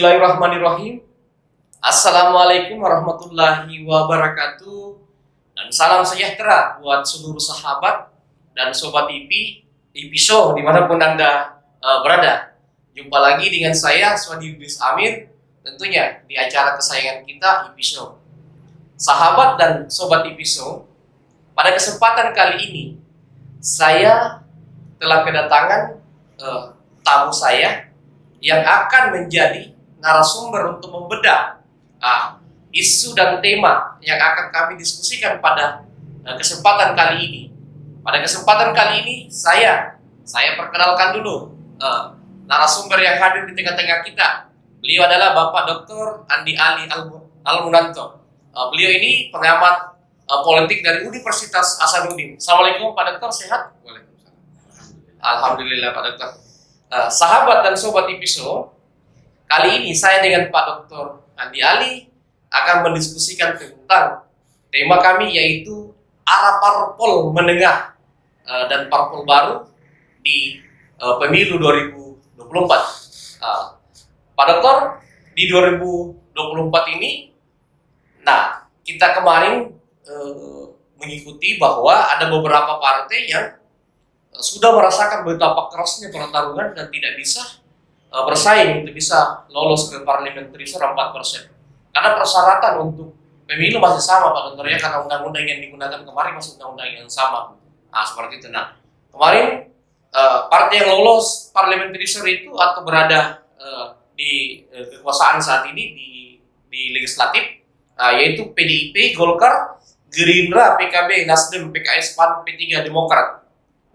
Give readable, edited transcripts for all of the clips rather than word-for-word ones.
Bismillahirrahmanirrahim. Assalamualaikum warahmatullahi wabarakatuh. Dan salam sejahtera buat seluruh sahabat dan sobat IP Show dimanapun Anda berada. Jumpa lagi dengan saya, Swadi Idris Amir, tentunya di acara kesayangan kita, IP Show. Sahabat dan sobat IP Show, pada kesempatan kali ini, saya telah kedatangan tamu saya yang akan menjadi narasumber untuk membedah isu dan tema yang akan kami diskusikan pada kesempatan kali ini. Pada kesempatan kali ini saya perkenalkan dulu narasumber yang hadir di tengah-tengah kita. Beliau adalah Bapak Dr. Andi Ali Al-Munanto. Beliau ini pengamat politik dari Universitas Hasanuddin. Assalamualaikum Pak Dokter, sehat? Waalaikumsalam. Alhamdulillah Pak Dokter. Sahabat dan sobat IP Show, kali ini saya dengan Pak Dr. Andi Ali akan mendiskusikan tentang tema kami, yaitu arah parpol menengah dan parpol baru di pemilu 2024. Pak Dr. di 2024 ini, kita kemarin mengikuti bahwa ada beberapa partai yang sudah merasakan betapa kerasnya pertarungan dan tidak bisa bersaing untuk bisa lolos ke parliamentary threshold 4%. Karena persyaratan untuk pemilu masih sama Pak Dokter, ya, karena undang-undang yang digunakan kemarin masih undang-undang yang sama. Seperti itu. Kemarin partai yang lolos parliamentary threshold itu atau berada di kekuasaan saat ini di legislatif, yaitu PDIP, Golkar, Gerindra, PKB, Nasdem, PKS, PAN, P3, Demokrat.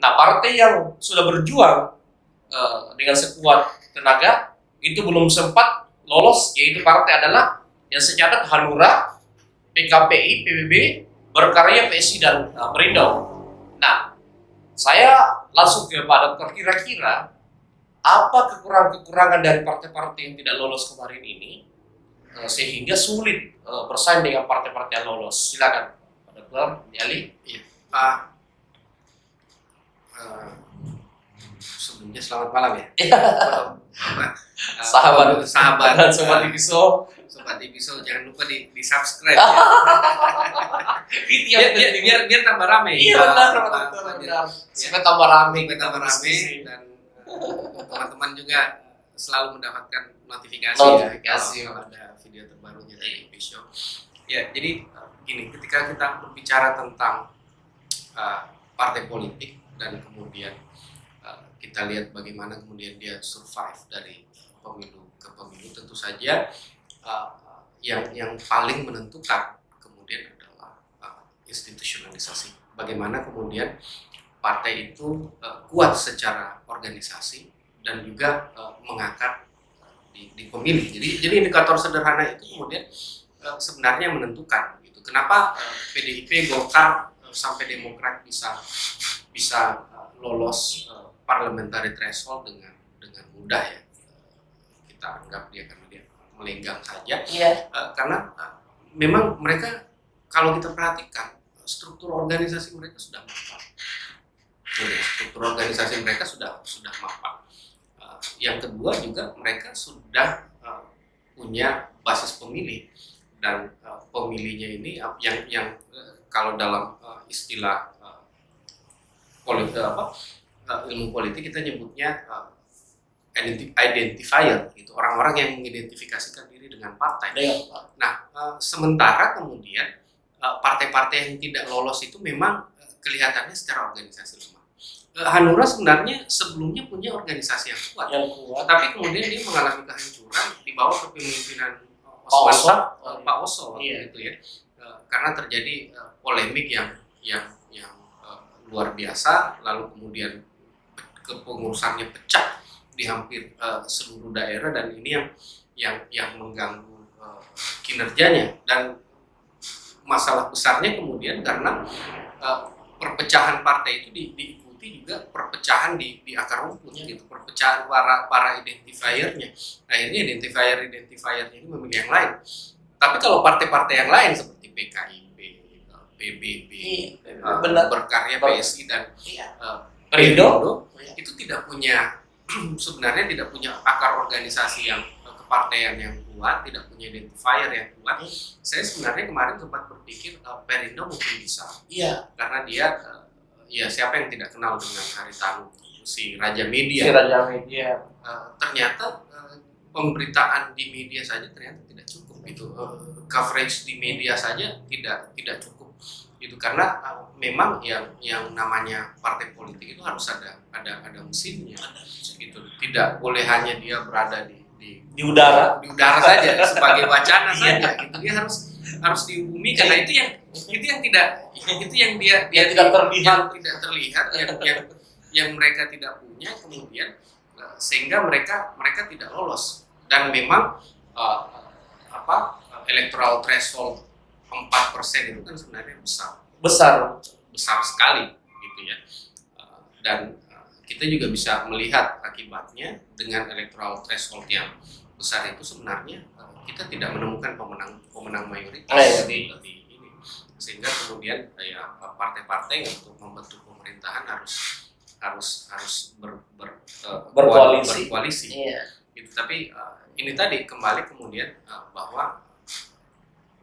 Partai yang sudah berjuang dengan sekuat tenaga itu belum sempat lolos, yaitu partai adalah yang secatat Hanura, PKPI, PBB, Berkarya, PSI, dan Perindo. Saya langsung ke Pak Dokter, kira-kira apa kekurangan-kekurangan dari partai-partai yang tidak lolos kemarin ini sehingga sulit bersaing dengan partai-partai yang lolos? Silakan Pak Dokter Ali. Iya, Pak. Sebelumnya selamat malam ya. Sahabat dan sobat IP Show. Sobat IP Show, jangan lupa di subscribe ya. Itu yang penting. biar tambah rame. Iya benar. Supaya tambah rame. dan teman-teman juga selalu mendapatkan notifikasi kalau ada video terbarunya dari IP Show. Ya, jadi gini, ketika kita berbicara tentang partai politik dan kemudian kita lihat bagaimana kemudian dia survive dari pemilu ke pemilu, tentu saja yang paling menentukan kemudian adalah institusionalisasi. Bagaimana kemudian partai itu kuat secara organisasi dan juga mengakar di pemilih. Jadi indikator sederhana itu kemudian sebenarnya menentukan gitu. Kenapa PDIP, Golkar sampai Demokrat bisa lolos parliamentary threshold dengan mudah ya. Kita anggap dia karena dia melenggang saja. Karena memang mereka, kalau kita perhatikan, struktur organisasi mereka sudah mapan. Yang kedua juga mereka sudah punya basis pemilih, dan pemilihnya ini yang kalau dalam istilah ilmu politik kita nyebutnya identifier, gitu, orang-orang yang mengidentifikasikan diri dengan partai. Sementara kemudian partai-partai yang tidak lolos itu memang kelihatannya secara organisasi lemah. Hanura sebenarnya sebelumnya punya organisasi yang kuat, tapi kemudian dia mengalami kehancuran di bawah kepemimpinan Pak Oso, gitu ya, karena terjadi polemik yang luar biasa, lalu kemudian kepengurusannya pecah di hampir seluruh daerah, dan ini yang mengganggu kinerjanya. Dan masalah besarnya kemudian karena perpecahan partai itu diikuti juga perpecahan di akar rumput, gitu, perpecahan para identifiernya. Akhirnya identifiernya ini memilih yang lain. Tapi kalau partai-partai yang lain seperti PKIP, PBB, Berkarya, PSI, dan Perindo itu sebenarnya tidak punya akar organisasi yang kepartaian yang kuat, tidak punya identifier yang kuat. Saya sebenarnya kemarin sempat berpikir Perindo mungkin bisa, Iya. karena dia ya siapa yang tidak kenal dengan Haritanu, si Raja Media. Si Raja Media. Ternyata pemberitaan di media saja ternyata tidak cukup gitu. Coverage di media saja tidak cukup itu, karena memang yang namanya partai politik itu harus ada mesinnya gitu. Tidak boleh hanya dia berada di udara saja sebagai wacana saja gitu. Dia harus dihubungi, karena itu yang dia tidak terlihat, yang mereka tidak punya, kemudian sehingga mereka tidak lolos. Dan memang electoral threshold 4% itu kan sebenarnya besar sekali gitu ya. Dan kita juga bisa melihat akibatnya dengan electoral threshold yang besar itu sebenarnya kita tidak menemukan pemenang mayoritas di ini, sehingga kemudian ya partai-partai untuk membentuk pemerintahan harus berkoalisi. Iya. Gitu. Tapi ini tadi kembali kemudian bahwa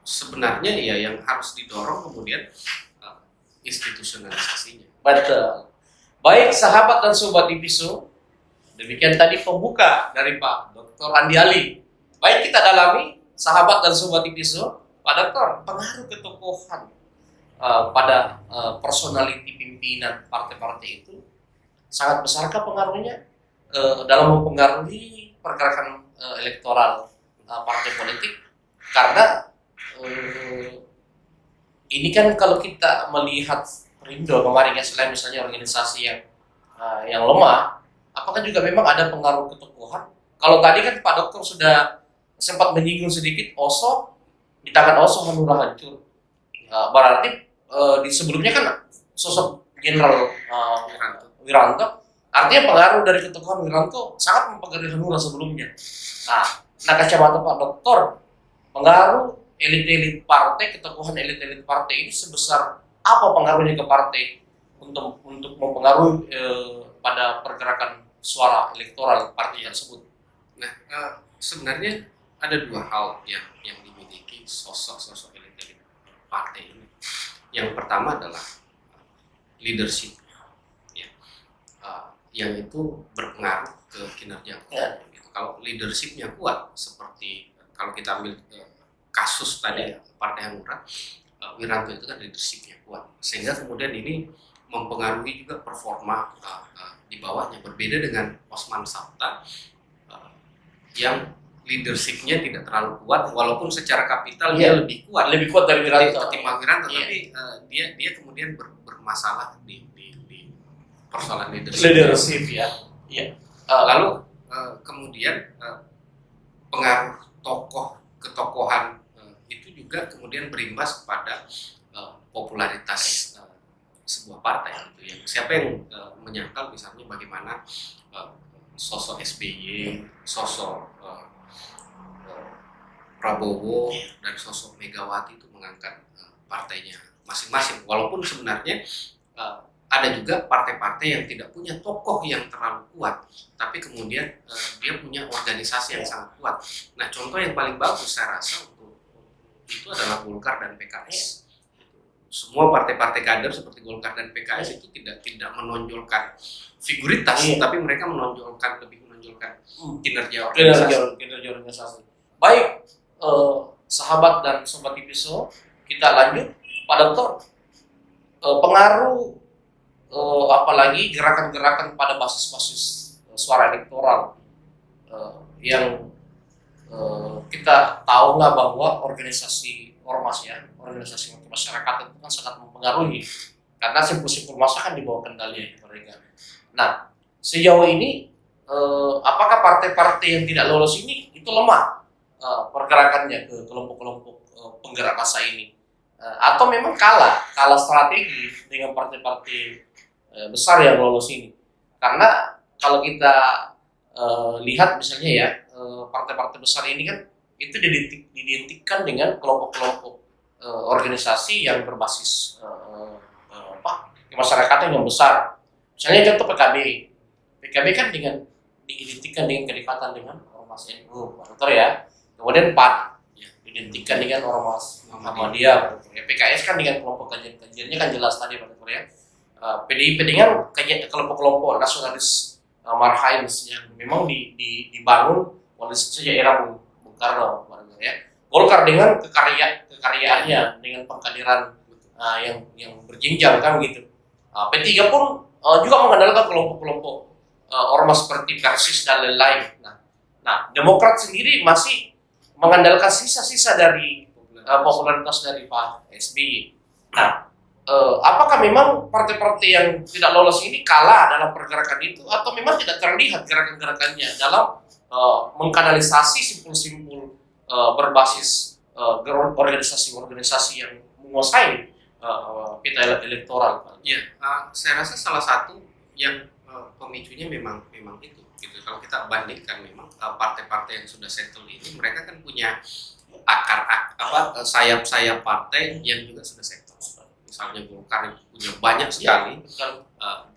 sebenarnya ya yang harus didorong kemudian institusionalisasinya. Betul. Baik sahabat dan sobat Dipiso, demikian tadi pembuka dari Pak Dr. Andi Ali. Baik kita dalami sahabat dan sobat Dipiso, Pak Dr. pengaruh ketokohan pada personality pimpinan partai-partai itu sangat besarkah pengaruhnya dalam mempengaruhi pergerakan elektoral partai politik? Karena ini kan kalau kita melihat Perindo kemarin ya, selain misalnya organisasi yang lemah, apakah juga memang ada pengaruh ketokohan? Kalau tadi kan Pak Dokter sudah sempat menyinggung sedikit Oso, di tangan Oso Hanura hancur. Berarti di sebelumnya kan sosok Jenderal Wiranto, artinya pengaruh dari ketokohan Wiranto sangat mempengaruhi Hanura sebelumnya. Nah kacamata Pak Dokter, pengaruh elit-elit partai, ketokohan elit-elit partai ini sebesar apa pengaruhnya ke partai untuk mempengaruhi pada pergerakan suara elektoral partai tersebut? Nah, sebenarnya ada dua hal yang dimiliki sosok elit-elit partai ini. Yang pertama adalah leadership, ya, yang itu berpengaruh ke kinerja. Ya. Kalau leadershipnya kuat, seperti kalau kita ambil kasus tadi Partai Hanura, Wiranto itu kan leadershipnya kuat, sehingga kemudian ini mempengaruhi juga performa di bawahnya. Berbeda dengan Osman Sabta yang leadershipnya tidak terlalu kuat, walaupun secara kapital dia lebih kuat dari Wiranto ketimbang Wiranto, tapi dia kemudian bermasalah di persoalan leadership ya. Iya. Lalu kemudian pengaruh ketokohan itu juga kemudian berimbas kepada popularitas sebuah partai gitu ya. Siapa yang menyangkal misalnya bagaimana sosok SBY, sosok Prabowo dan sosok Megawati itu mengangkat partainya masing-masing, walaupun sebenarnya ada juga partai-partai yang tidak punya tokoh yang terlalu kuat, tapi kemudian dia punya organisasi yang sangat kuat. Nah, contoh yang paling bagus saya rasa itu adalah Golkar dan PKS. Semua partai-partai kader seperti Golkar dan PKS itu tidak menonjolkan figuritas, tapi mereka lebih menonjolkan kinerja organisasi. Baik, sahabat dan sobat Dipiso, kita lanjut. Pak Dokter, pengaruh apalagi gerakan-gerakan pada basis-basis suara elektoral yang kita tahu lah bahwa organisasi ormas ya, organisasi masyarakat itu kan sangat mempengaruhi karena simpul-simpul massa kan di bawah kendali mereka. Nah, sejauh ini apakah partai-partai yang tidak lolos ini itu lemah pergerakannya ke kelompok-kelompok penggerak massa ini, atau memang kalah strategi dengan partai-partai besar yang lolos ini? Karena kalau kita lihat misalnya ya, partai-partai besar ini kan itu diidentikan dengan kelompok-kelompok organisasi yang berbasis kemasyarakatan yang besar. Misalnya contoh PKB kan diidentikan dengan kedekatan dengan ormas NU, Pak Dokter ya. Kemudian PAN, Ya. identikkan dengan ormas Muhammadiyah, Pak Dokter ya. PKS kan dengan kelompok kajian-kajiannya kan jelas tadi, Pak Dokter ya. PDIP dengan kelompok-kelompok nasionalis Marhaims yang memang dibangun oleh sejak era Bung Karno, Pak Dokter ya. Golkar dengan kekaryaannya, dengan pengkaderan yang berjenjang kan gitu. P3 pun juga mengandalkan kelompok-kelompok ormas seperti Persis dan lain-lain. Nah, Demokrat sendiri masih mengandalkan sisa-sisa dari popularitas dari Pak SBY. Nah, apakah memang partai-partai yang tidak lolos ini kalah dalam pergerakan itu, atau memang tidak terlihat gerakan-gerakannya dalam mengkanalisasi simpul-simpul berbasis organisasi-organisasi yang menguasai peta elektoral? Ya, saya rasa salah satu yang pemicunya memang itu. Gitu. Kalau kita bandingkan memang partai-partai yang sudah settle ini, mereka kan punya sayap-sayap partai yang juga sudah settle. Misalnya Golkar punya banyak sekali,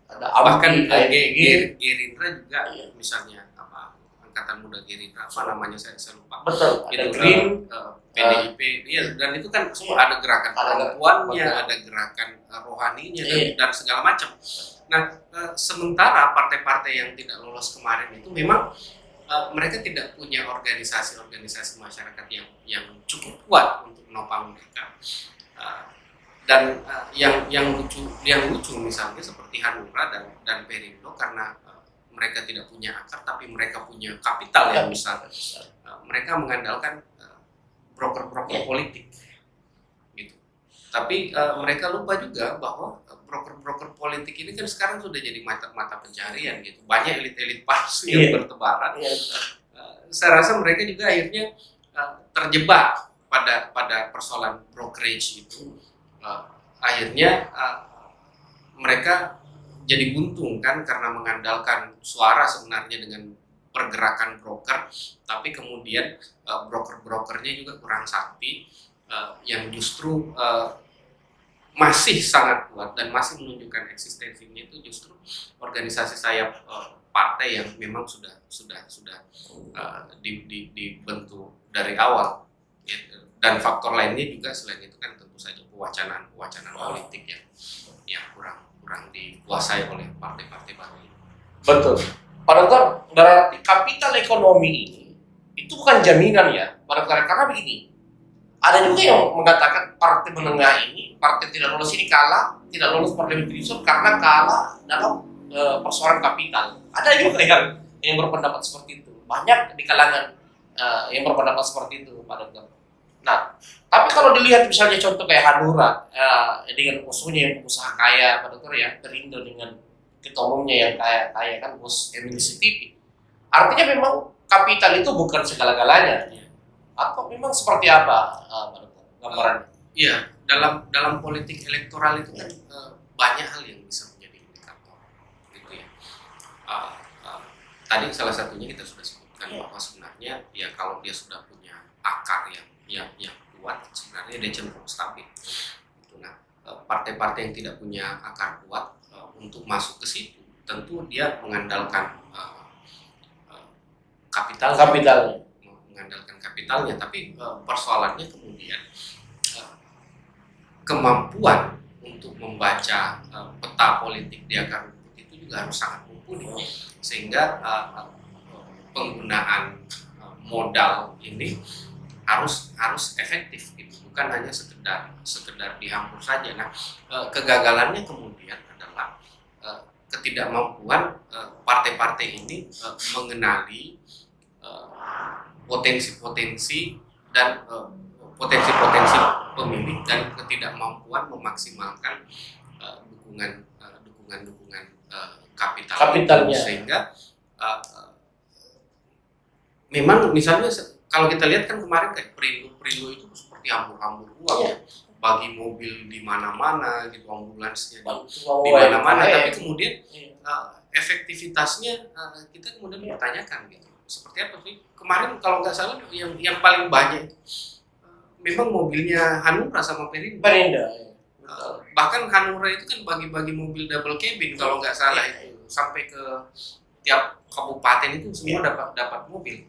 bahkan Gerindra juga, misalnya Angkatan Muda Gerindra, apa namanya saya lupa. Betul. Ada Green, PDIP, dan itu kan semua ada gerakan perempuannya, ada gerakan rohaninya dan segala macam. Nah, sementara partai-partai yang tidak lolos kemarin itu memang mereka tidak punya organisasi masyarakat yang cukup kuat untuk menopang mereka. Dan yang lucu misalnya seperti Hanura dan Perindo, karena mereka tidak punya akar tapi mereka punya kapital yang besar. Mereka mengandalkan broker-broker politik gitu. Tapi mereka lupa juga bahwa broker-broker politik ini kan sekarang sudah jadi mata pencarian gitu. Banyak elit-elit palsu yang bertebaran. Saya rasa mereka juga akhirnya terjebak pada persoalan brokerage itu. Akhirnya mereka jadi buntung kan, karena mengandalkan suara sebenarnya dengan pergerakan broker, tapi kemudian broker-brokernya juga kurang sakti, yang justru masih sangat kuat dan masih menunjukkan eksistensinya itu justru organisasi sayap partai yang memang sudah dibentuk dari awal. Dan faktor lainnya juga selain itu kan tentu saja kewacanaan politik yang kurang dikuasai oleh partai-partai baru ini. Betul. Padahal berarti kapital ekonomi ini itu bukan jaminan ya, karena begini. Ada juga yang mengatakan partai menengah ini, partai tidak lolos ini kalah, tidak lolos parliamentary threshold karena kalah dalam persoalan kapital. Ada juga yang berpendapat seperti itu. Banyak di kalangan yang berpendapat seperti itu, Pak Dokter. Nah, tapi kalau dilihat misalnya contoh kayak Hanura dengan musuhnya yang pengusaha kaya, Pak Dokter ya, Perindo dengan ketua umumnya yang kaya kan bos Emilisi TV. Artinya memang kapital itu bukan segala-galanya. Atau memang seperti apa, Pak Dokter, gambarannya? Iya, dalam politik elektoral itu kan banyak hal yang bisa menjadi indikator, gitu ya. Tadi salah satunya kita sudah sebutkan bahwa sebenarnya ya kalau dia sudah punya akar yang kuat, sebenarnya dia cenderung stabil. Nah, partai-partai yang tidak punya akar kuat untuk masuk ke situ, tentu dia mengandalkan kapitalnya, tapi persoalannya kemudian kemampuan untuk membaca peta politik di akar rumput itu juga harus sangat mumpuni, sehingga penggunaan modal ini harus efektif gitu, bukan hanya sekedar dihampur saja. Nah, kegagalannya kemudian adalah ketidakmampuan partai-partai ini mengenali potensi-potensi pemilih dan ketidakmampuan memaksimalkan dukungan kapitalnya, sehingga memang misalnya kalau kita lihat kan kemarin kayak Perindo itu seperti hambur-hambur uang ya, bagi mobil di mana-mana gitu, ambulansnya di mana-mana, tapi kemudian efektivitasnya kita kemudian bertanyakan gitu, seperti apa sih kemarin kalau nggak salah yang paling banyak memang mobilnya Hanura sama Perindo. Bahkan Hanura itu kan bagi-bagi mobil double cabin kalau nggak salah itu sampai ke tiap kabupaten itu semua dapat mobil.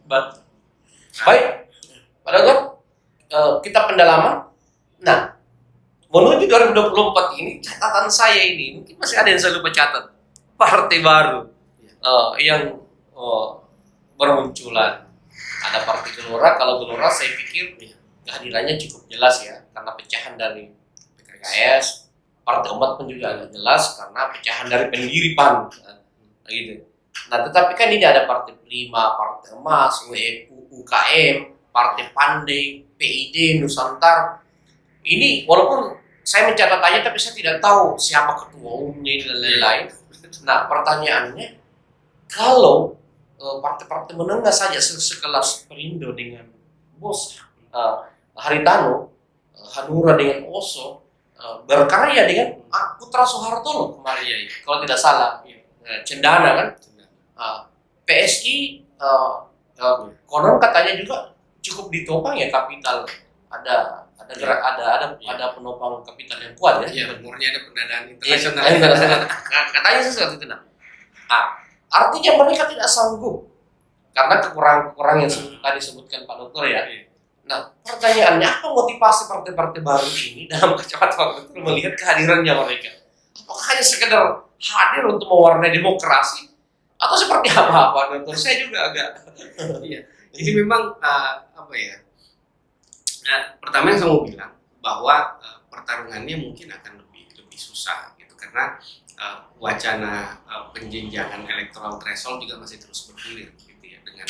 Baik, padahal kita pendalaman. Nah, menuju 2024 ini catatan saya ini mungkin masih ada yang saya lupa catat. Partai baru yang bermunculan. Ada Partai Gelora. Kalau Gelora saya pikir kehadirannya cukup jelas ya, karena pecahan dari PKS. Partai Umat pun juga agak jelas karena pecahan dari pendiri PAN, gitu. Nah, tetapi kan ini ada Partai Prima, Partai Emas, UKM, Partai Pandai, PID, Nusantara. Ini walaupun saya mencatatnya, tapi saya tidak tahu siapa ketua umumnya dan lain-lain. Nah, pertanyaannya, kalau partai-partai menengah saja sekelas Perindo dengan Bos Haritano, Hanura dengan Oso, berkarya dengan Putra Soeharto loh kemarin, kalau tidak salah, Cendana kan, PSI konon katanya juga cukup ditopang ya kapital, ada penopang kapital yang kuat ya. Iya, umurnya ada pendanaan internasional. Katanya sesuatu itu. Nah, artinya mereka tidak sanggup karena kekurangan yang tadi disebutkan Pak Dokter ya. Nah, pertanyaannya, apa motivasi partai-partai baru ini dalam kacamata Pak Dokter melihat kehadirannya mereka? Apakah hanya sekedar hadir untuk mewarnai demokrasi atau seperti apa Dokter? Saya juga agak iya. Jadi memang pertama yang saya mau bilang bahwa pertarungannya mungkin akan lebih susah gitu, karena wacana penjenjangan electoral threshold juga masih terus bergulir gitu ya, dengan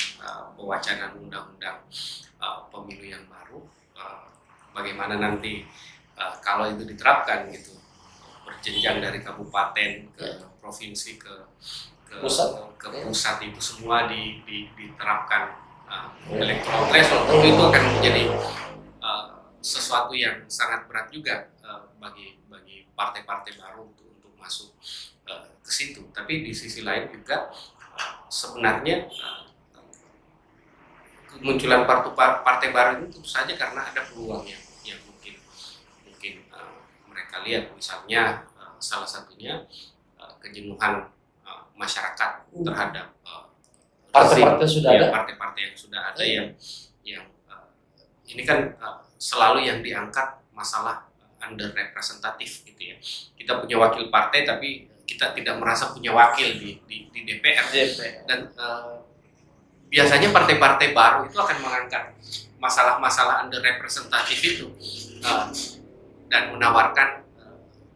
pewacana undang-undang pemilu yang baru. Bagaimana nanti kalau itu diterapkan gitu, berjenjang dari kabupaten ke provinsi ke pusat itu semua diterapkan electoral threshold, tentu itu akan menjadi sesuatu yang sangat berat juga bagi partai-partai baru untuk masuk ke situ. Tapi di sisi lain juga sebenarnya kemunculan partai baru itu tentu saja karena ada peluang yang mungkin mereka lihat, misalnya salah satunya kejenuhan masyarakat terhadap partai-partai sudah ada, partai-partai yang sudah ada yang ini kan selalu yang diangkat masalah underrepresentatif gitu ya. Kita punya wakil partai tapi kita tidak merasa punya wakil di DPR. Dan biasanya partai-partai baru itu akan mengangkat masalah-masalah underrepresentatif itu dan menawarkan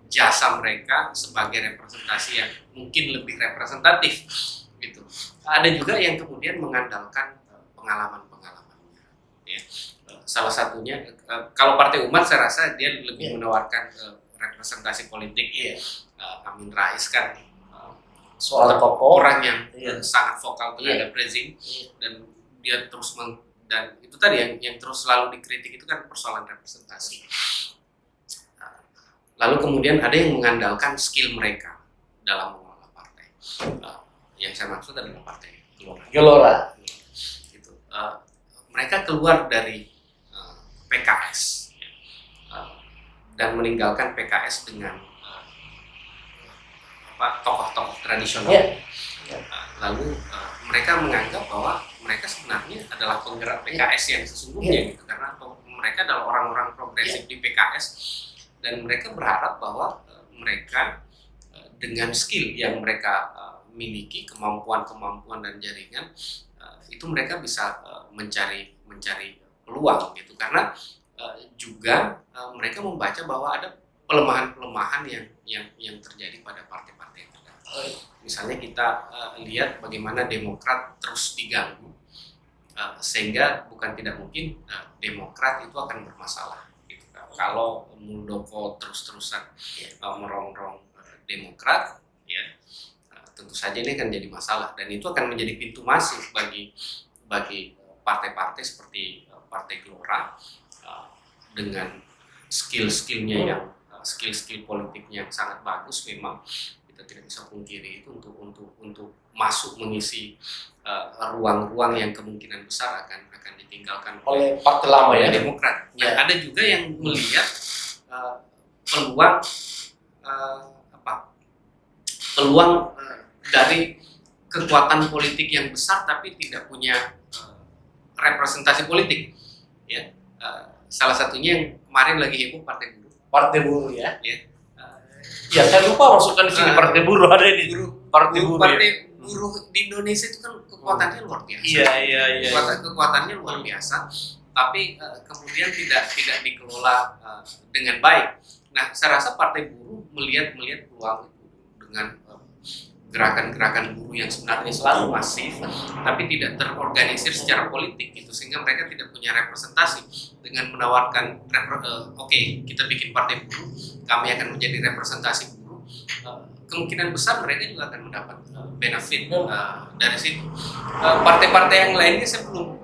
jasa mereka sebagai representasi yang mungkin lebih representatif gitu. Ada juga yang kemudian mengandalkan pengalaman-pengalamannya ya. Salah satunya kalau Partai Umat saya rasa dia lebih menawarkan representasi politik ya. Amin Rais kan seorang tokoh, orang yang sangat vokal terhadap rezim, dan dia terus dan itu tadi yang terus selalu dikritik itu kan persoalan representasi. Lalu kemudian ada yang mengandalkan skill mereka dalam mengelola partai. Yang saya maksud adalah Partai Gelora. Gitu. Mereka keluar dari PKS dan meninggalkan PKS dengan tokoh-tokoh tradisional. Lalu mereka menganggap bahwa mereka sebenarnya adalah penggerak PKS yang sesungguhnya gitu, karena mereka adalah orang-orang progresif di PKS, dan mereka berharap bahwa mereka dengan skill yang mereka miliki, kemampuan dan jaringan, itu mereka bisa mencari peluang gitu, karena juga mereka membaca bahwa ada pelemahan-pelemahan yang terjadi pada partai-partai yang terdahulu. Misalnya kita lihat bagaimana Demokrat terus diganggu, sehingga bukan tidak mungkin Demokrat itu akan bermasalah gitu. Kalau Muldoko terus-terusan merongrong Demokrat, ya tentu saja ini akan jadi masalah, dan itu akan menjadi pintu masuk bagi partai-partai seperti Partai Gelora dengan skill-skillnya yang skill politiknya yang sangat bagus. Memang kita tidak bisa pungkiri itu untuk masuk mengisi ruang-ruang yang kemungkinan besar akan ditinggalkan oleh partai lama ya, Demokrat. Ya. Ada juga yang melihat peluang dari kekuatan politik yang besar tapi tidak punya representasi politik, ya. Salah satunya yang kemarin lagi heboh Partai Buruh. Partai Buruh ya. Ya. Ya, saya lupa masukkan di sini Partai Buruh ada di Partai Buruh. Partai Ya. Buruh di Indonesia itu kan kekuatannya luar biasa. Iya. Kekuatannya luar biasa, tapi kemudian tidak dikelola dengan baik. Nah, saya rasa Partai Buruh melihat peluang itu dengan gerakan-gerakan buruh yang sebenarnya selalu masif, tapi tidak terorganisir secara politik gitu, sehingga mereka tidak punya representasi. Dengan menawarkan oke, kita bikin partai buruh, kami akan menjadi representasi buruh, kemungkinan besar mereka juga akan mendapat benefit dari situ. Partai-partai yang lainnya saya belum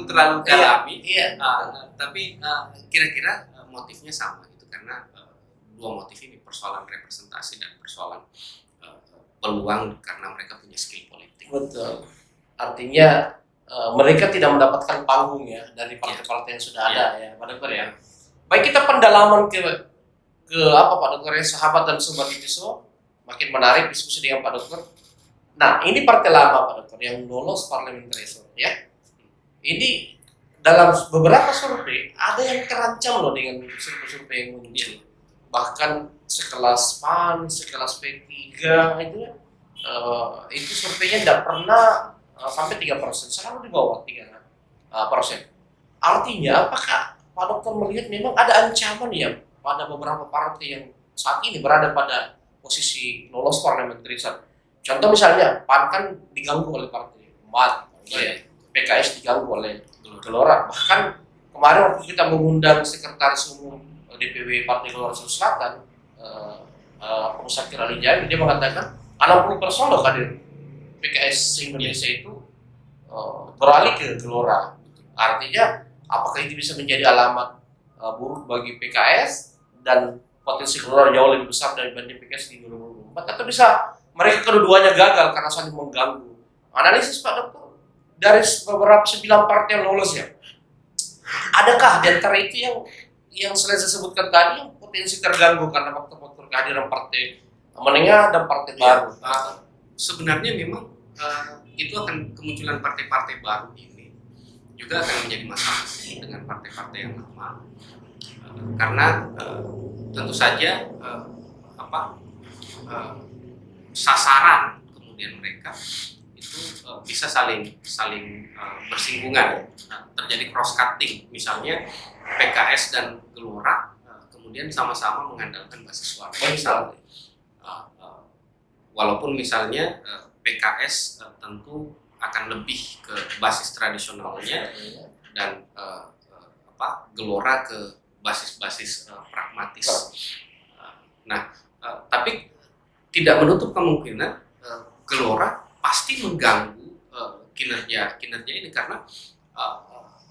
terlalu dalami, tapi kira-kira motifnya sama gitu, karena dua motif ini, persoalan representasi dan persoalan peluang karena mereka punya skill politik. Betul. Artinya mereka tidak mendapatkan panggung ya dari partai-partai yang sudah ada ya, Pak Dokter ya. Baik, kita pendalaman ke apa Pak Dokter ya, sahabat dan sobat IPISO, makin menarik diskusi dengan Pak Dokter. Nah, ini partai lama Pak Dokter yang lolos parliamentary ya. Ini dalam beberapa survei ada yang terancam loh dengan survei yang muncul. Bahkan sekelas PAN, sekelas P3 itu surveinya tidak pernah sampai 3%, selalu di bawah 3%. Artinya apakah Pak Dokter melihat memang ada ancaman ya pada beberapa partai yang saat ini berada pada posisi lolos parliamentary? Contoh misalnya PAN kan diganggu oleh partai Umat, PKS diganggu oleh Gelora. Bahkan kemarin waktu kita mengundang sekretaris umum DPW Partai Gelora Sulawesi Selatan, Musakir Ali Jami, dia mengatakan 60% loh kader PKS Indonesia itu beralih ke Gelora. Artinya apakah itu bisa menjadi alamat buruk bagi PKS dan potensi Gelora jauh lebih besar dibanding PKS di 2024, atau bisa mereka keduanya gagal karena saling mengganggu? Analisis Pak Dokter dari beberapa 9 partai yang lolos ya, adakah di antara itu yang selain saya sebutkan tadi yang potensi terganggu karena faktor-faktor kehadiran partai menengah dan partai baru? Sebenarnya memang itu akan kemunculan partai-partai baru ini juga akan menjadi masalah dengan partai-partai yang lama, karena tentu saja sasaran kemudian mereka itu bisa saling bersinggungan, terjadi cross cutting. Misalnya PKS dan Gelora kemudian sama-sama mengandalkan basis suara. Misalnya, walaupun misalnya PKS tentu akan lebih ke basis tradisionalnya dan Gelora ke basis-basis pragmatis. Tapi tidak menutup kemungkinan Gelora pasti mengganggu kinerja ini, karena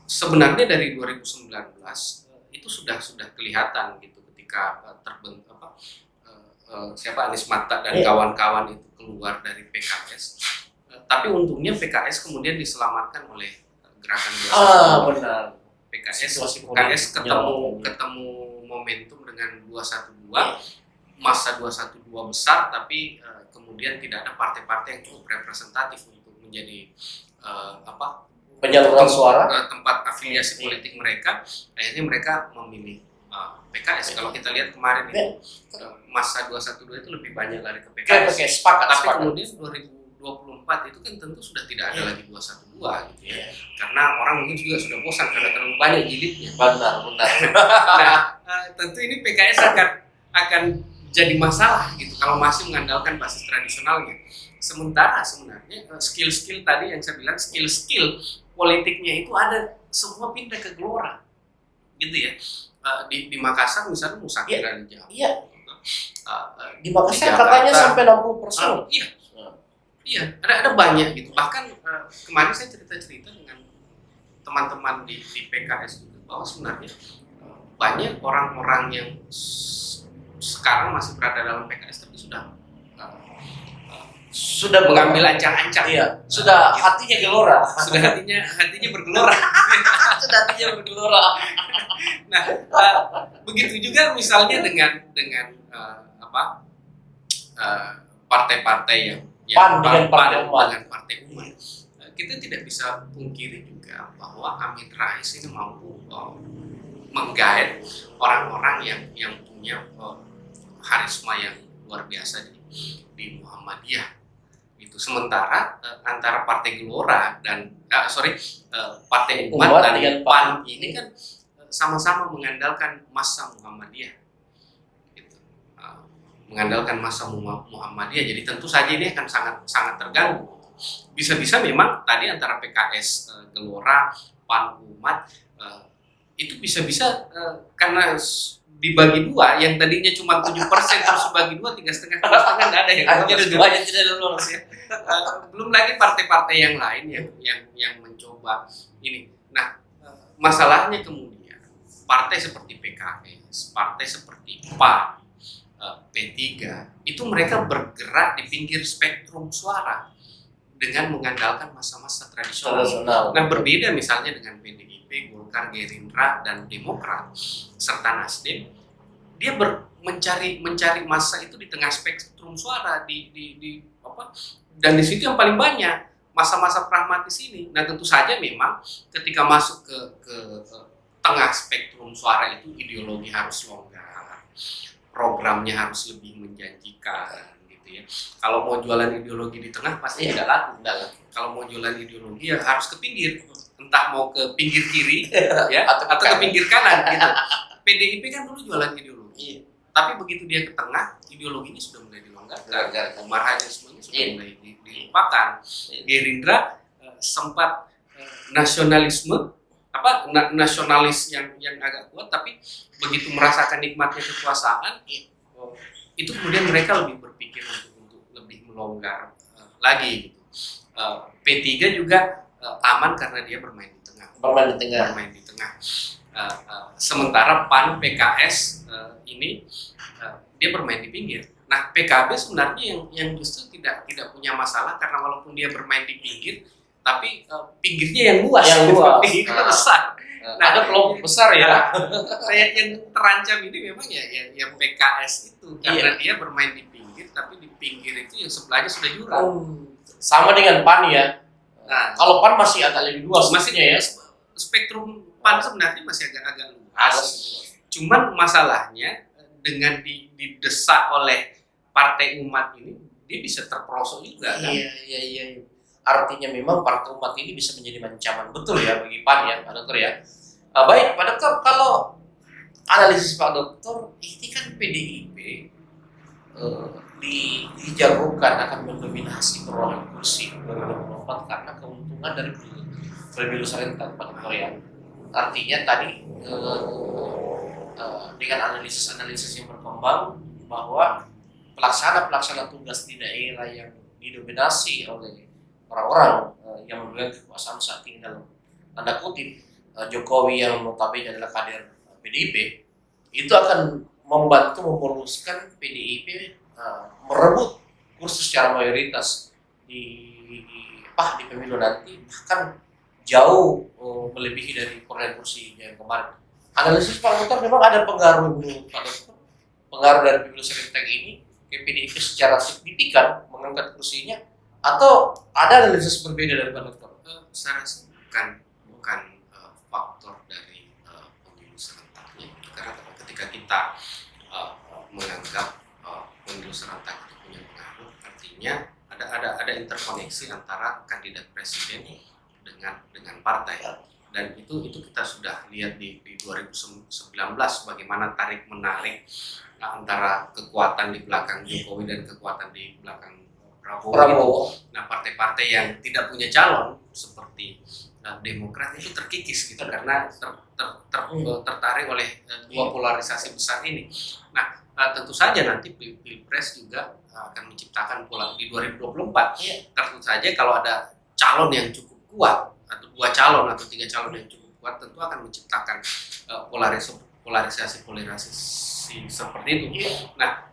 sebenarnya dari 2019 itu sudah kelihatan gitu ketika terbentuk Anies Mata dan kawan-kawan itu keluar dari PKS. Tapi untungnya PKS kemudian diselamatkan oleh gerakan 212. Benar. PKS ketemu momentum dengan 212, masa 212 besar, tapi kemudian tidak ada partai-partai yang cukup representatif untuk menjadi penyaluran suara, tempat afiliasi politik mereka. Akhirnya mereka memilih PKS. Kalau kita lihat kemarin itu masa 212 itu lebih banyak lari ke PKS. Tapi kemudian 2024 itu kan tentu sudah tidak ada lagi 212 gitu ya. Karena orang mungkin juga sudah bosan karena terlalu banyak jilidnya. Benar. Tentu ini PKS akan jadi masalah gitu kalau masih mengandalkan basis tradisionalnya. Sementara sebenarnya skill-skill tadi yang saya bilang, skill-skill politiknya itu ada semua pindah ke Gelora gitu ya. Di Makassar misalnya Musakir Ali Jami. Iya. Di Makassar katanya sampai 60%. Iya, ada banyak gitu. Bahkan kemarin saya cerita-cerita dengan teman-teman di PKS gitu, bahwa sebenarnya banyak orang-orang yang sekarang masih berada dalam PKS tapi sudah mengambil ancang-ancang. Iya. Sudah hatinya Gelora. Sudah hatinya bergelora. Sudah hatinya bergelora. Nah, begitu juga misalnya dengan partai-partai PAN dengan Partai Umat. dengan Partai Umat. Kita tidak bisa pungkiri juga bahwa Amin Rais ini mampu menggait orang-orang yang punya harisma yang luar biasa di Muhammadiyah. Itu sementara antara Partai Gelora dan Partai Umat dan dengan PAN ini kan sama-sama mengandalkan massa Muhammadiyah. Gitu. Mengandalkan massa Muhammadiyah. Jadi tentu saja ini akan sangat terganggu. Bisa-bisa memang tadi antara PKS, Gelora, PAN, Umat itu bisa-bisa karena dibagi dua, yang tadinya cuma 7% terus dibagi dua, 3,5% nggak ada yang Akhirnya dua-duanya tidak lolos ya. Belum lagi partai-partai yang lain yang mencoba ini. Nah, masalahnya kemudian partai seperti PKS, partai seperti PAN, P3 itu mereka bergerak di pinggir spektrum suara dengan mengandalkan masa-masa tradisional. Nah, berbeda misalnya dengan PDIP, Golkar, Gerindra, dan Demokrat serta Nasdem, dia mencari massa itu di tengah spektrum suara dan di situ yang paling banyak masa-masa pragmatis ini. Nah, tentu saja memang ketika masuk ke tengah spektrum suara itu ideologi harus longgar, programnya harus lebih menjanjikan. Ya. Kalau mau jualan ideologi di tengah pasti tidak laku. Kalau mau jualan ideologi ya harus ke pinggir, entah mau ke pinggir kiri ya atau ke pinggir kanan gitu. PDIP kan dulu jualan ideologi, tapi begitu dia ke tengah, ideologinya sudah mulai dilonggarkan. Kemarahan semuanya sudah mulai dilupakan. Gerindra sempat nasionalisme nasionalis yang agak kuat, tapi begitu merasakan nikmatnya kekuasaan itu kemudian mereka lebih berpikir untuk lebih melonggar lagi gitu. P3 juga aman karena dia bermain di tengah. Sementara PAN, PKS ini dia bermain di pinggir. Nah, PKB sebenarnya yang justru tidak punya masalah karena walaupun dia bermain di pinggir, tapi pinggirnya yang luas. Pinggirnya besar. Nah, ada kelompok besar ya. Yang terancam ini memang ya PKS itu karena dia bermain di pinggir, tapi di pinggir itu yang sebelahnya sudah jurang. Sama dengan PAN ya. Nah, kalau PAN masih agak lebih luas, masih ya. Spektrum PAN sebenarnya masih agak luas. Cuman masalahnya dengan didesak oleh Partai Umat ini, dia bisa terperosok juga kan? Iya. Artinya memang Partai Umat ini bisa menjadi ancaman betul ya bagi PAN ya, Pak Dokter ya. Baik, Pak Dokter, kalau analisis Pak Dokter, ini kan PDIP dijagokan akan mendominasi perolehan kursi 2024 karena keuntungan dari pemilu serentak, Pak Dokter ya. Artinya tadi dengan analisis yang berkembang bahwa pelaksana tugas di daerah yang didominasi oleh orang-orang yang memegang kekuasaan saat ini dalam tanda kutip Jokowi yang notabene adalah kader PDIP itu akan membantu memuluskan PDIP merebut kursi secara mayoritas di pemilu nanti, bahkan jauh melebihi dari perolehan kursi yang kemarin. Analisis Pak Dokter, memang ada pengaruh pengaruh dari pemilu serentak ini ke PDIP secara signifikan mengangkat kursinya, atau ada analisis berbeda dari Pak Dokter? Saya rasa bukan faktor dari pemilu serentaknya, karena ketika kita menganggap pemilu serentak itu punya pengaruh, artinya ada interkoneksi antara kandidat presiden dengan partai, dan itu kita sudah lihat di 2019 bagaimana tarik menarik antara kekuatan di belakang Jokowi dan kekuatan di belakang Prabowo. Nah, partai-partai yang tidak punya calon seperti Demokrat itu terkikis gitu karena tertarik oleh dua polarisasi besar ini. Nah, tentu saja nanti Pilpres juga akan menciptakan pola di 2024. Tentu saja kalau ada calon yang cukup kuat atau 2 calon atau 3 calon yang cukup kuat, tentu akan menciptakan polarisasi seperti itu. Nah,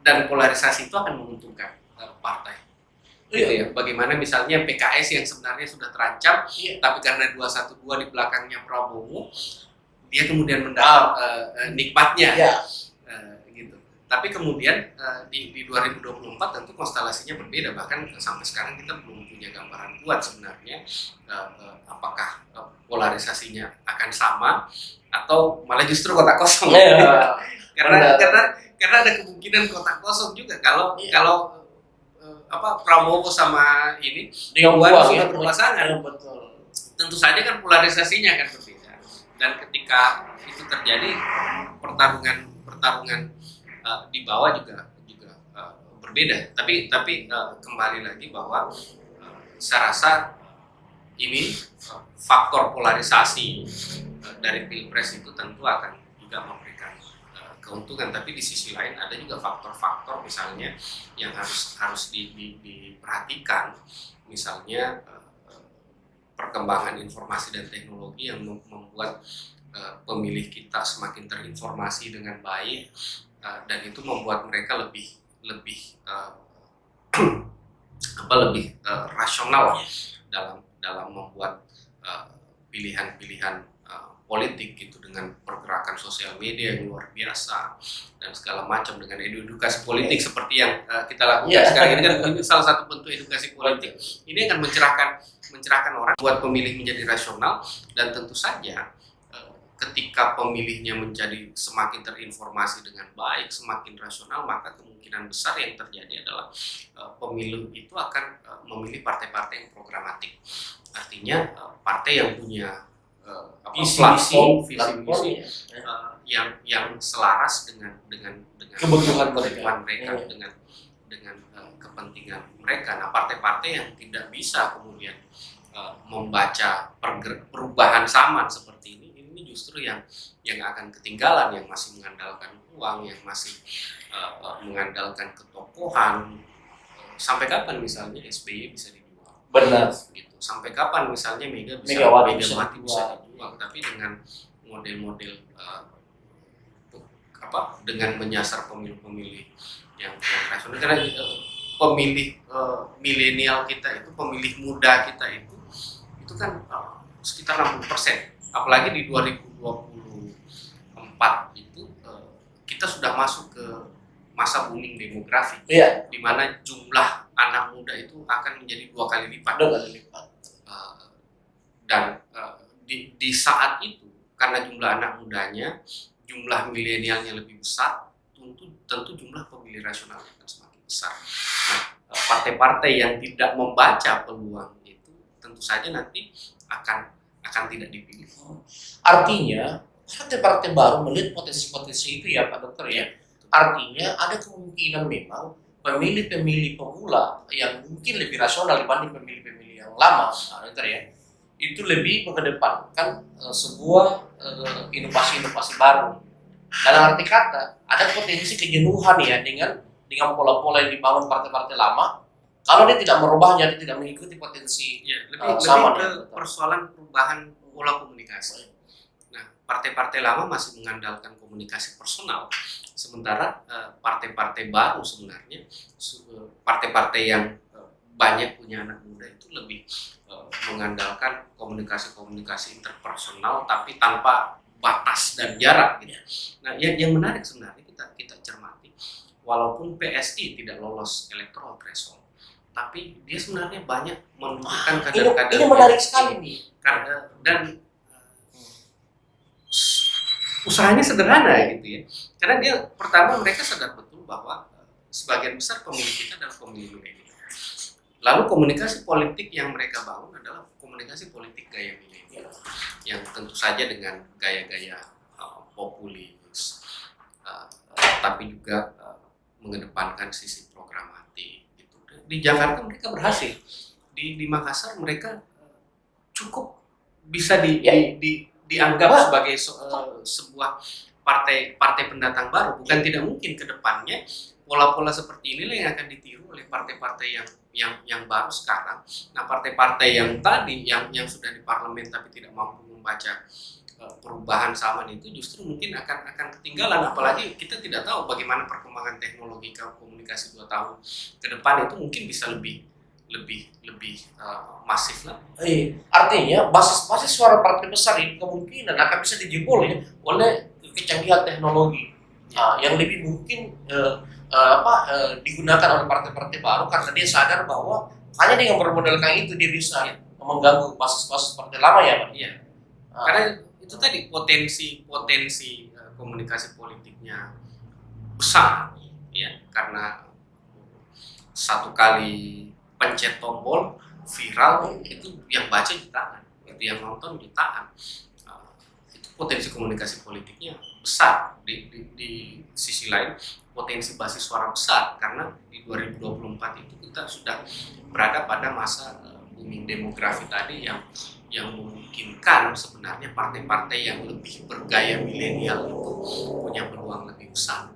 dan polarisasi itu akan menguntungkan partai. Gitu ya. Bagaimana misalnya PKS yang sebenarnya sudah terancam, tapi karena 212 di belakangnya Prabowo, dia kemudian mendapat nikmatnya. Gitu. Tapi kemudian di 2024 tentu konstelasinya berbeda, bahkan sampai sekarang kita belum punya gambaran kuat sebenarnya apakah polarisasinya akan sama atau malah justru kotak kosong. Ya, karena ada kemungkinan kotak kosong juga kalau Prabowo sama ini dengan Puan uang sudah ya, berpasangan. betul. Tentu saja kan polarisasinya akan berbeda, dan ketika itu terjadi pertarungan di bawah juga berbeda. Tapi kembali lagi bahwa saya rasa ini faktor polarisasi dari pilpres itu tentu akan juga memberikan keuntungan. Tapi di sisi lain ada juga faktor-faktor misalnya yang harus diperhatikan, misalnya perkembangan informasi dan teknologi yang membuat pemilih kita semakin terinformasi dengan baik, dan itu membuat mereka lebih rasional dalam membuat pilihan-pilihan politik gitu, dengan pergerakan sosial media yang luar biasa dan segala macam, dengan edukasi politik seperti yang kita lakukan sekarang ini kan. Ini salah satu bentuk edukasi politik. Ini akan mencerahkan orang, buat pemilih menjadi rasional, dan tentu saja ketika pemilihnya menjadi semakin terinformasi dengan baik, semakin rasional, maka kemungkinan besar yang terjadi adalah pemilu itu akan memilih partai-partai yang programatik. Artinya partai yang punya platform, visi-misi yang selaras dengan kebutuhan mereka, dengan kepentingan mereka. Nah, partai-partai yang tidak bisa kemudian membaca perubahan zaman seperti ini justru yang akan ketinggalan, yang masih mengandalkan uang, yang masih mengandalkan ketokohan. Sampai kapan misalnya SBY bisa dijual? Benar. Gitu. Sampai kapan misalnya Megawati bisa dijual? Tapi dengan model-model dengan menyasar pemilih-pemilih yang rasional. Karena pemilih milenial kita itu, pemilih muda kita itu kan sekitar 60%. Apalagi di 2024 itu kita sudah masuk ke masa booming demografi, di mana jumlah anak muda itu akan menjadi 2 kali lipat. Dan di saat itu, karena jumlah anak mudanya, jumlah milenialnya lebih besar, tentu jumlah pemilih rasional akan semakin besar. Nah, partai-partai yang tidak membaca peluang itu tentu saja nanti akan tidak dipilih. Artinya partai-partai baru melihat potensi-potensi itu ya Pak Dokter ya. Artinya ada kemungkinan memang pemilih-pemilih pemula yang mungkin lebih rasional dibanding pemilih-pemilih yang lama, Dokter ya, itu lebih mengedepankan sebuah inovasi-inovasi baru. Dalam arti kata, ada potensi kejenuhan ya dengan pola-pola yang dibangun partai-partai lama. Kalau dia tidak merubahnya, dia tidak mengikuti potensi lebih ke persoalan perubahan pola komunikasi. Nah, partai-partai lama masih mengandalkan komunikasi personal, sementara partai-partai baru sebenarnya, partai-partai yang banyak punya anak muda itu lebih mengandalkan komunikasi interpersonal, tapi tanpa batas dan jarak gitu. Nah, yang menarik sebenarnya kita cermati, walaupun PSI tidak lolos electoral threshold, tapi dia sebenarnya banyak menunjukkan kader-kader. Ini menarik sekali nih. Dan usahanya sederhana gitu ya. Karena dia pertama, mereka sadar betul bahwa sebagian besar pemilih kita adalah pemilih milenial. Lalu komunikasi politik yang mereka bangun adalah komunikasi politik gaya milenial, yang tentu saja dengan gaya-gaya populis, tapi juga mengedepankan sisi programatik. Di Jakarta mereka berhasil, di Makassar mereka cukup bisa dianggap sebagai sebuah partai pendatang baru. Bukan tidak mungkin ke depannya pola-pola seperti inilah yang akan ditiru oleh partai-partai yang baru sekarang. Nah, partai-partai yang tadi yang sudah di parlemen tapi tidak mampu membaca perubahan zaman itu justru mungkin akan ketinggalan. Apalagi kita tidak tahu bagaimana perkembangan teknologi komunikasi 2 tahun ke depan, itu mungkin bisa lebih masif lah. Artinya basis suara partai besar ini kemungkinan akan bisa dijebol ya oleh kecanggihan teknologi. yang lebih mungkin digunakan oleh partai-partai baru karena dia sadar bahwa hanya dengan bermodalkan itu dia bisa mengganggu basis-basis partai lama ya, Pak. Iya. Karena itu tadi potensi komunikasi politiknya besar, ya, karena satu kali pencet tombol viral itu yang baca jutaan, itu yang nonton jutaan. Itu potensi komunikasi politiknya besar. Di sisi lain potensi basis suara besar karena di 2024 itu kita sudah berada pada masa booming demografi tadi yang memungkinkan sebenarnya partai-partai yang lebih bergaya milenial itu punya peluang lebih besar.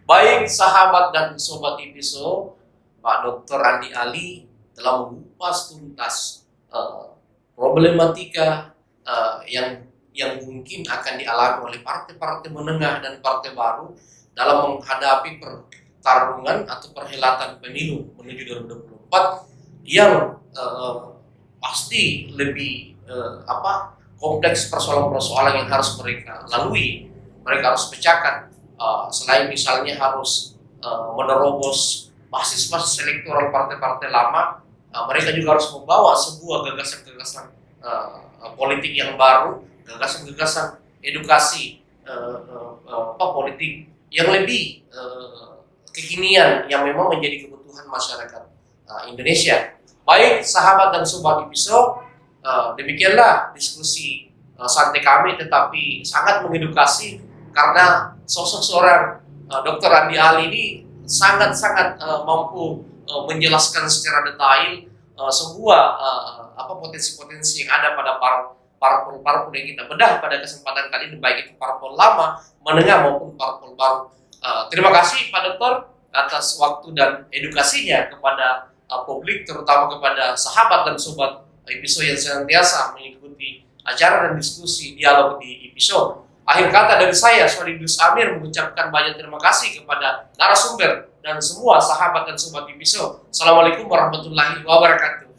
Baik sahabat dan sobat Episo, Pak Dr. Andi Ali telah mengupas tuntas problematika yang mungkin akan dialami oleh partai-partai menengah dan partai baru dalam menghadapi pertarungan atau perhelatan pemilu menuju 2024 yang pasti lebih kompleks persoalan-persoalan yang harus mereka lalui, mereka harus pecahkan. Selain misalnya harus menerobos basis-basis elektoral partai-partai lama, mereka juga harus membawa sebuah gagasan-gagasan politik yang baru, gagasan-gagasan edukasi politik yang lebih kekinian yang memang menjadi kebutuhan masyarakat Indonesia. Baik sahabat dan sobat Episo, demikianlah diskusi santai kami, tetapi sangat mengedukasi karena sosok seorang Dr. Andi Ali ini sangat-sangat mampu menjelaskan secara detail sebuah potensi-potensi yang ada pada parpol yang kita bedah pada kesempatan kali ini, baik itu parpol lama, menengah maupun parpol baru. Terima kasih Pak Dokter atas waktu dan edukasinya kepada publik, terutama kepada sahabat dan sobat Episo yang senantiasa mengikuti acara dan diskusi dialog di Episo. Akhir kata dari saya, Solidus Amir, mengucapkan banyak terima kasih kepada narasumber dan semua sahabat dan sobat Episo. Assalamualaikum warahmatullahi wabarakatuh.